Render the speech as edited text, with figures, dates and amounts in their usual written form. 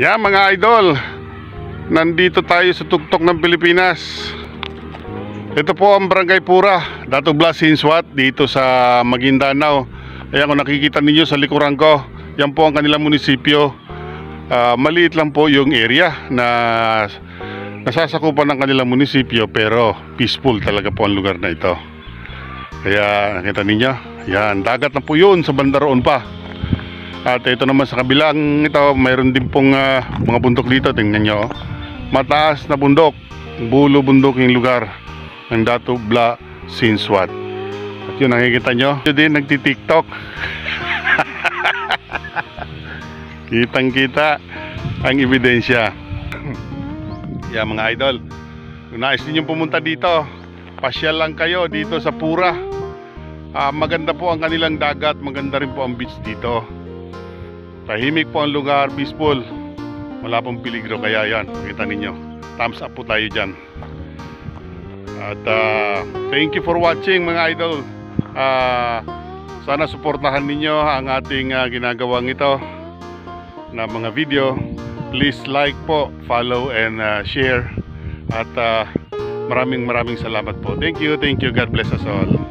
Mga idol, nandito tayo sa tuktok ng Pilipinas. Ito po ang Barangay Pura, Dato Blas Hinswat, dito sa Maguindanao. Ayan, kung nakikita ninyo sa likuran ko, yan po ang kanilang munisipyo. Maliit lang po yung area na nasasakupan ng kanilang munisipyo, pero peaceful talaga po ang lugar na ito. Kaya nakita ninyo, yan, dagat na po yun sa bandaroon pa. At ito naman sa kabilang ito, mayroon din pong mga bundok dito. Tingnan nyo, mataas na bundok, bulo bundok yung lugar ng Dato Blas Hinswat. At yun, nakikita nyo, yun din nagti-tiktok. Kitang kita ang ebidensya. Mga idol, kung nais ninyong pumunta dito, pasyal lang kayo dito sa Pura. Maganda po ang kanilang dagat, maganda rin po ang beach dito. Tahimik po ang lugar, peaceful, wala pong peligro. Kaya yan, makita ninyo, thumbs up po tayo dyan. At thank you for watching mga idol. Sana suportahan ninyo ang ating ginagawang ito na mga video. Please like po, follow and share. At maraming salamat po. Thank you, God bless us all.